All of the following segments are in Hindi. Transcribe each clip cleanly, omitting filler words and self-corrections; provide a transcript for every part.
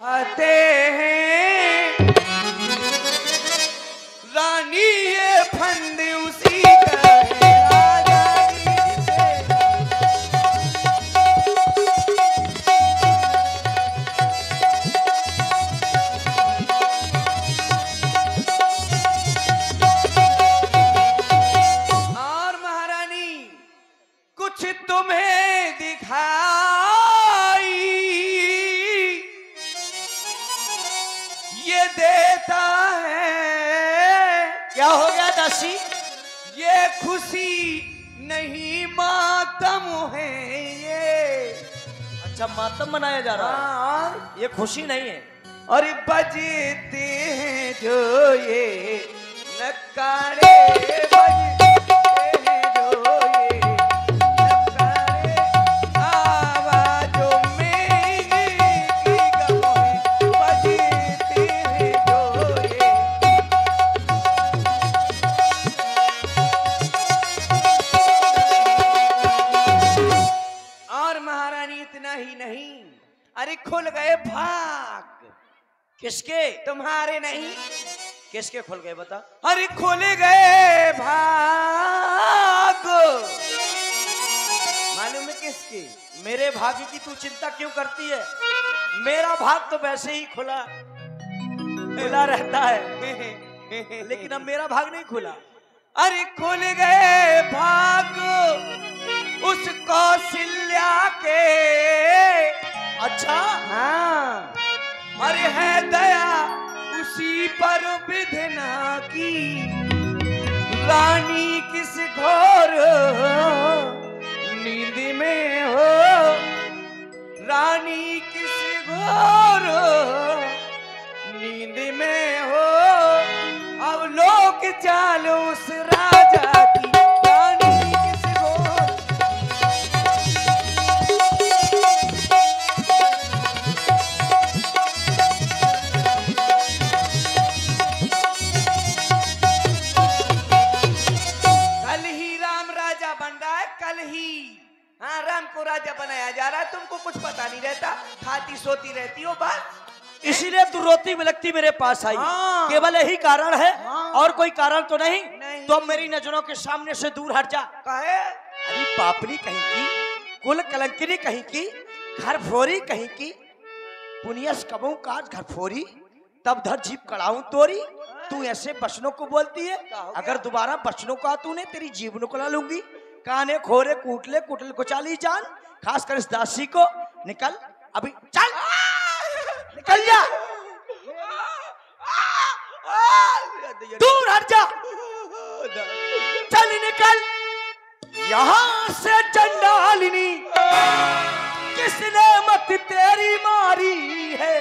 आते हैं रानी ये फंद उसी का है राजा जी से। और महारानी कुछ तुम्हें दिखाई ये देता है। क्या हो गया दासी? ये खुशी नहीं मातम है ये। अच्छा, मातम मनाया जा रहा है, और ये खुशी नहीं है। और बजते हैं जो ये नकारे बजते हैं जो ये नकारे आवाजों में की गवाही बजते हैं जो ये। और महारानी इतना ही नहीं, अरे खुल गए भाग। किसके? तुम्हारे नहीं, किसके खुल गए बता? अरे खुल गए भाग। मालूम है किसके? मेरे भाग्य की तू चिंता क्यों करती है? मेरा भाग तो वैसे ही खुला खुला रहता है, लेकिन अब मेरा भाग नहीं खुला। अरे खुल गए भाग उस कौशल्या के। अच्छा, हाँ, अरे है दया उसी पर विधना की। रानी किस घोर नींद में हो, रानी किस घोर नींद में हो। अब लोग चालो उस राजा की। रानी किस घोर कल ही राम राजा बन रहा है, कल ही। हाँ, राम को राजा बनाया जा रहा है। तुमको कुछ पता नहीं रहता, खाती सोती रहती हो बस। इसीलिए तू रोती बिलखती मेरे पास आई। हाँ। केवल यही कारण है, हाँ। और कोई कारण तो नहीं। नहीं। तो अब मेरी नजरों के सामने से दूर हट जा। कहे अरे पापनी कहीं की, कुल कलंकिनी कहीं की, घर फोरी कहीं की, पुनियस कबू काज घर फोरी, तब धर जीप कड़ाऊं तोरी। तू ऐसे बचनों को बोलती है? अगर दोबारा बचनों का तूने तेरी जीभ निकला लूंगी। काने खोरे कूटले कुटल कुचाली जान, खास कर इस दासी को। निकल अभी, चल निकल जा, दूर हट जा, चल निकल यहाँ से चंडालिनी। किसने मत तेरी मारी है?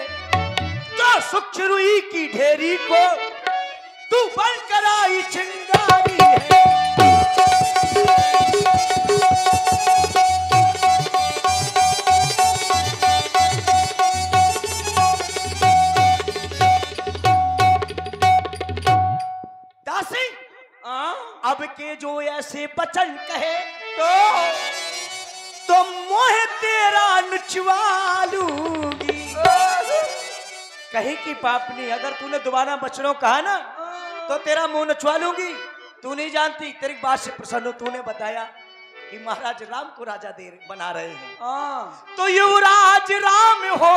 तो सुखरुई की ढेरी को तू बनकर आई चिंगारी है। दासी, अब के जो ऐसे बचन कहे तो मोह तेरा नचवा लूंगी। कहीं की पापनी, अगर तूने दोबारा बचनों कहा ना तो तेरा मुंह नचवा लूंगी। तू नहीं जानती, तेरी बात से प्रसन्न हो। तूने बताया कि महाराज राम को राजा दे बना रहे हैं, तो युवराज राम हो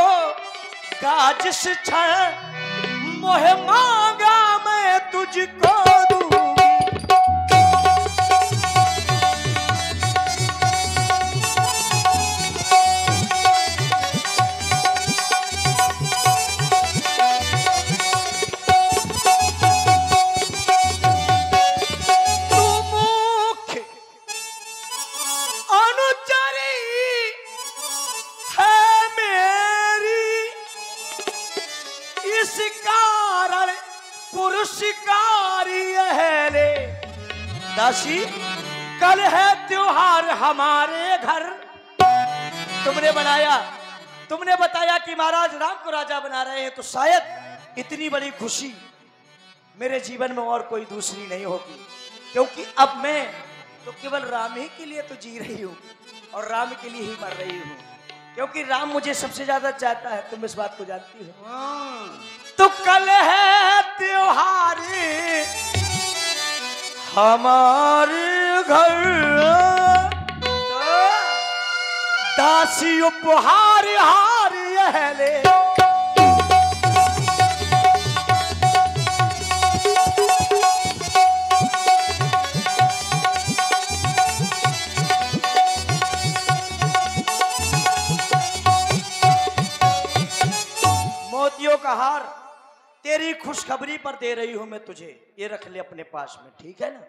गाजिश क्षण मोह मांगा मैं तुझको दूंगी। दासी, कल है त्योहार हमारे घर। तुमने बनाया, तुमने बताया कि महाराज राम को राजा बना रहे हैं, तो शायद इतनी बड़ी खुशी मेरे जीवन में और कोई दूसरी नहीं होगी, क्योंकि अब मैं तो केवल राम ही के लिए तो जी रही हूँ और राम के लिए ही मर रही हूँ। क्योंकि राम मुझे सबसे ज्यादा चाहता है, तुम इस बात को जानती हो। तो कल है त्योहार हमारे घर, दासी उपहार हार यह ले। मोतियों का हार तेरी खुशखबरी पर दे रही हूं मैं तुझे, ये रख ले अपने पास में, ठीक है ना।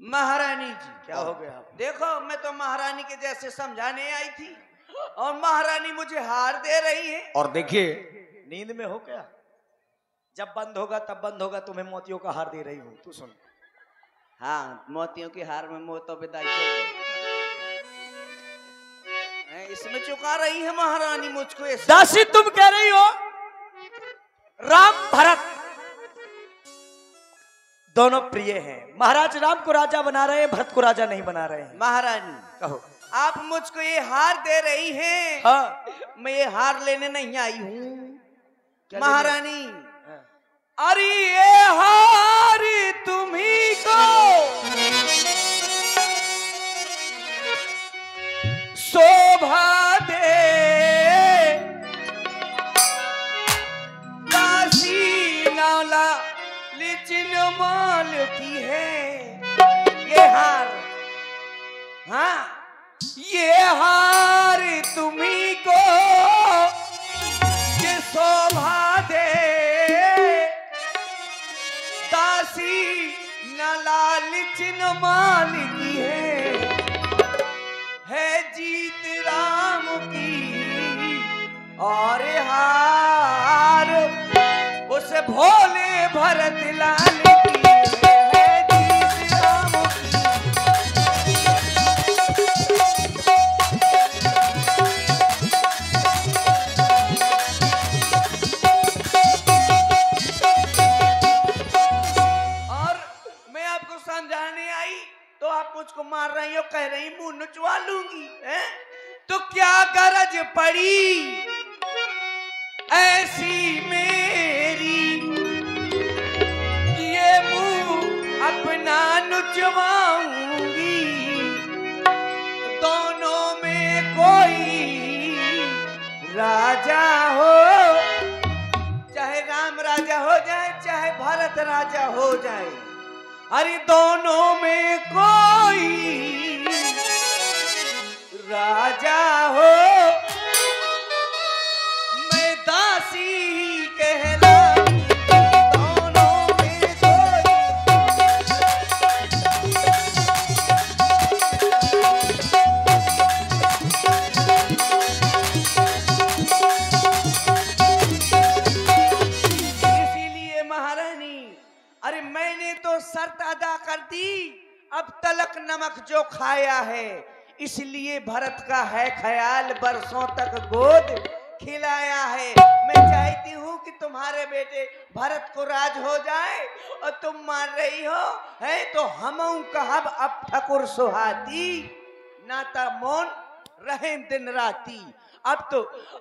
महारानी जी, क्या हो गया? देखो मैं तो महारानी के जैसे समझाने आई थी और महारानी मुझे हार दे रही है। और देखिए नींद में हो क्या, जब बंद होगा तब बंद होगा, तुम्हें मोतियों का हार दे रही हूं, तू सुन। हाँ, मोतियों के हार में मोतो बिदाई इसमें चुका रही है महारानी मुझको। दासी तुम कह रही हो राम भरत दोनों प्रिय हैं, महाराज राम को राजा बना रहे हैं, भरत को राजा नहीं बना रहे हैं। महारानी कहो, आप मुझको ये हार दे रही हैं। हाँ। मैं ये हार लेने नहीं आई हूँ महारानी। हाँ। अरे ये हार तुम्ही को शोभा दे, दासी नाला लिचिन माल की है ये हार। हाँ, ये हार तुम्ही को ये शोभा दे, दासी नाला लिचिन माल की है जीत राम की। और हार उस भोले भरत लाल की है जीत राम की। और मैं आपको समझाने आई तो आप मुझको मार रही हो, कह रही मुंह नुचवा लूंगी है? तो क्या गरज पड़ी ऐसी मेरी कि ये मुंह अपना नुचवाऊंगी। दोनों में कोई राजा हो, चाहे राम राजा हो जाए चाहे भरत राजा हो जाए, अरे दोनों में कोई राजा हो, मैं दासी ही कहलाऊंगी। दोनों में कोई इसीलिए महारानी, अरे मैंने तो शर्त अदा कर दी, अब तलक नमक जो खाया है, इसलिए भरत का है ख्याल, बरसों तक गोद खिलाया है। मैं चाहती हूँ कि तुम्हारे बेटे भरत को राज हो जाए और तुम मान रही हो है, तो हम कहब अब ठकुर सुहाती, नाता मौन रहे दिन राती। अब तो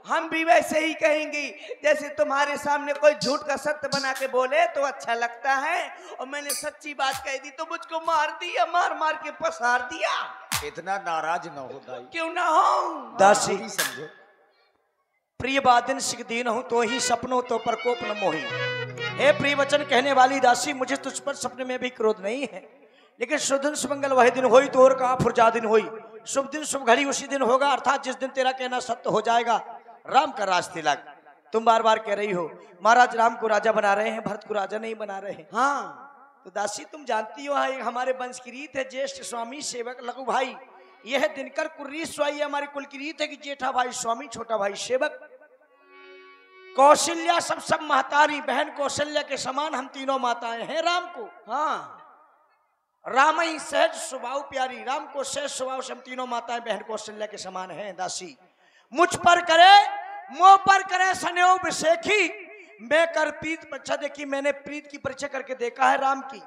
हम भी वैसे ही कहेंगे जैसे तुम्हारे सामने कोई झूठ का सत्य बना के बोले तो अच्छा लगता है, और मैंने सच्ची बात कह दी तो मुझको मार दिया, मार मार के पसार दिया। इतना नाराज न हो दाई, क्यों ना हो दासी समझो। प्रिय बादिन सिख दीन हूं तो ही सपनों तो प्रकोप न मोही। हे प्रिय वचन कहने वाली दासी, मुझे तुझ पर सपने में भी क्रोध नहीं है, लेकिन शुभ दिन सुमंगल वही दिन होई, तो और कहा फुरजा दिन होई। शुभ दिन शुभ घड़ी उसी दिन होगा, अर्थात जिस दिन तेरा कहना सत्य हो जाएगा। राम का राज तिलक तुम बार बार कह रही हो महाराज राम को राजा बना रहे हैं, भरत को राजा नहीं बना रहे हैं। हाँ, तो दासी तुम जानती हो हमारे वंश की रीत है, ज्येष्ठ स्वामी सेवक लघु भाई। यह दिनकर कुर्री स्वाई हमारी कुल की रीत है कि जेठा भाई स्वामी छोटा भाई सेवक। कौशल्या सब महतारी, बहन कौशल्या के समान हम तीनों माताएं हैं राम को। हाँ, राम ही सहज स्वभाव प्यारी, राम को सहज स्वभाव से हम तीनों माताएं बहन कौशल्या के समान हैं। दासी मुझ पर करे मोह पर करे स्नेह विशेखी, मैं कर प्रीत परीक्षा देखी, मैंने प्रीत की परीक्षा करके देखा है राम की।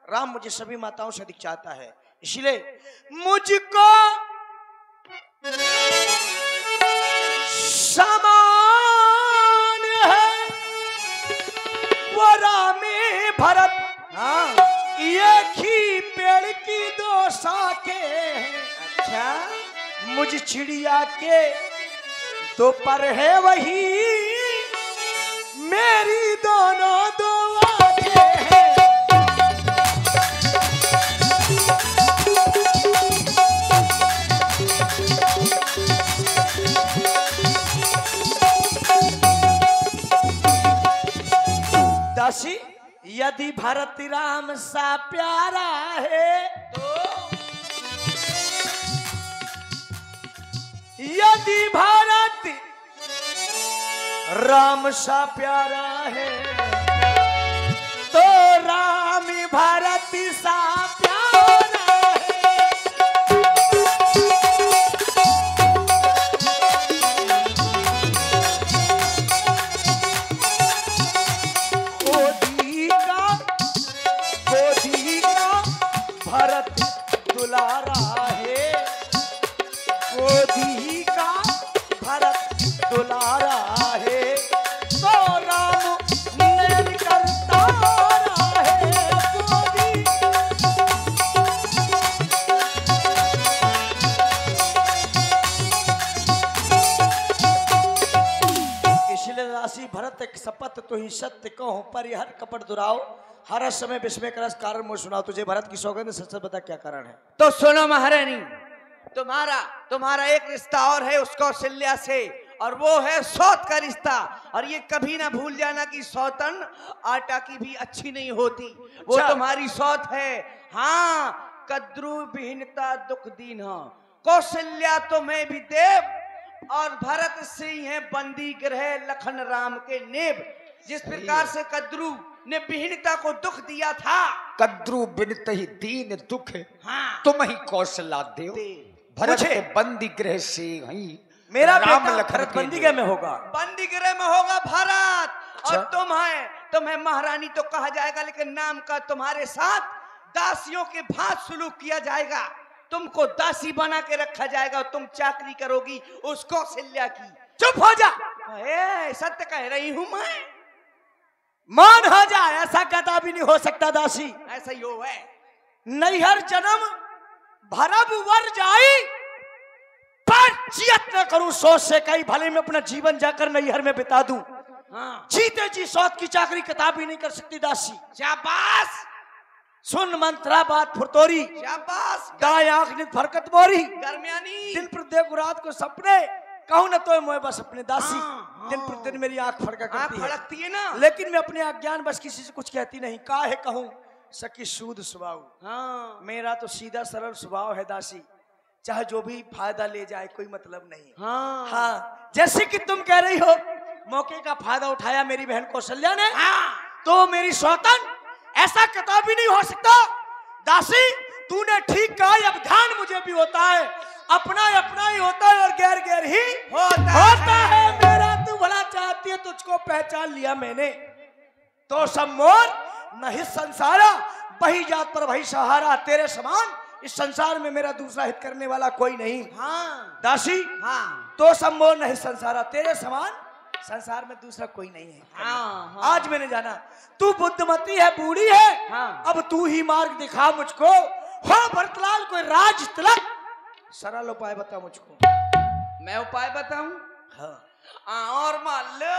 राम मुझे सभी माताओं से अधिक चाहता है, इसलिए मुझको समान है वो रामे भरत। हाँ एक ही पेड़ की दो शाखे हैं। अच्छा, मुझ चिड़िया के दो पर है वही मेरी दोनों दो आंखें हैं। दासी यदि भरत राम सा प्यारा है यदि भारत राम सा प्यारा है तो राम भारत सा प्यारा है। गोदी का भरत दुलारा है। गोदी का भरत दुलारा है तो राम नैन करता है। गोदी इसलिए राशि भरत एक शपथ तो ही सत्य कहो पर हर कपट दुराओ हर समय विस्मय करस कारण मुझे सुनाओ। तुझे भरत की सौगंध सच सच बता क्या कारण है। तो सुनो महारानी, तुम्हारा एक रिश्ता और है उस कौशल्या से, और वो है सौत का रिश्ता। और ये कभी ना भूल जाना कि सौतन आटा की भी अच्छी नहीं होती। वो तुम्हारी सौत है। हाँ, कद्रू विहीनता दुख दीन। कौशल्या तो मैं भी देव और भरत सिंह है बंदी ग्रह लखन राम के नेब। जिस प्रकार से कद्रू ने विहीनता को दुख दिया था, कद्रू बिनत ही दीन दुख हाँ, तुम ही कौशल्या देव। भरत मुझे बंदी गृह से ही मेरा राम बेटा लखन भरत के बंदी देव। गृह में होगा। बंदी गृह में होगा भरत। अच्छा। और तुम्हें महारानी तो कहा जाएगा, लेकिन नाम का तुम्हारे साथ दासियों के भांत सुलूक किया जाएगा। तुमको दासी बना के रखा जाएगा और तुम चाकरी करोगी उस कौशल्या की। चुप हो जा, सत्य कह रही हूं मैं। मान हो जा, ऐसा कदा भी नहीं हो सकता दासी। ऐसा ही हो है। नैहर जन्म भरब वर जाई पर जियत न करूं सोच से कई भले में अपना जीवन जाकर नैहर में बिता दूं। हाँ, जीते जी सौत की चाकरी कताब ही नहीं कर सकती दासी। शाबाश सुन मंत्रा बात फुरतोरी शाबाश। गाय आंख नित फरकत मोरी दरमियानी दिन प्रत्येक रात को सपने कहूं न तो मैं बस अपने दासी। हाँ, दिन प्रतिदिन मेरी आंख फड़का आँख करती है, फड़कती है ना। लेकिन मैं अपने अज्ञान बस किसी से कुछ कहती नहीं। काहे कहूं सकी सूद स्वभाव। हाँ, मेरा तो सीधा सरल स्वभाव है दासी, चाहे जो भी फायदा ले जाए कोई मतलब नहीं। हाँ, हाँ, जैसे कि तुम कह रही हो मौके का फायदा उठाया मेरी बहन कौशल्या ने, हाँ, तो मेरी सौतन ऐसा कतई भी नहीं हो सकता। दासी तूने ठीक कहा, अब ध्यान मुझे भी होता है, अपना अपना ही होता है और गैर गैर ही होता है। मेरा तू भला चाहती है, तुझको पहचान लिया मैंने तो सब मोर नहीं संसारा, वही जात पर वही सहारा। तेरे समान इस संसार में मेरा दूसरा हित करने वाला कोई नहीं। हाँ, दासी हाँ, तो सब मोर नहीं संसारा, तेरे समान संसार में दूसरा कोई नहीं है। हाँ, हाँ। आज मैंने जाना तू बुद्धिमती है, बूढ़ी है। हाँ। अब तू ही मार्ग दिखा मुझको। हो भरतलाल कोई राज तिलक, सरल उपाय बता मुझको। मैं उपाय बताऊं? हाँ। और मान लो,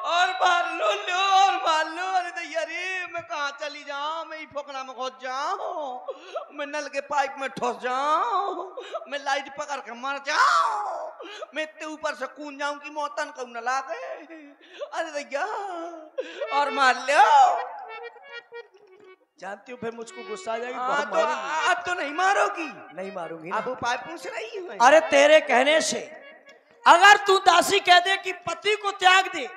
और मान लो, और मान लो। अरे दैया रे, मैं कहाँ चली जाऊं? मैं फोकना में घुस जाऊं, मैं नल के पाइप में ठोस जाऊं, मैं लाइट पकड़ के मर जाऊं, मैं इतने ऊपर से कूद जाऊं कि मौतन को न लागे। अरे दैया, और मान लो। जानती हूँ फिर मुझको गुस्सा आ जाएगी, हाँ, बहुत तो मारूंगी। अब तो नहीं मारोगी? नहीं मारूंगी आप ना। उपाय पूछ रही हो? अरे तेरे कहने से अगर तू दासी कह दे कि पति को त्याग दे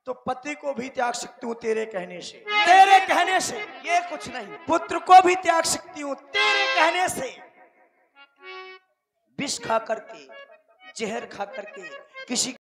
तो पति को भी त्याग सकती हूँ तेरे कहने से। तेरे कहने से ये कुछ नहीं। पुत्र को भी त्याग सकती हूँ तेरे कहने से। विष खा करके, जहर खा करके किसी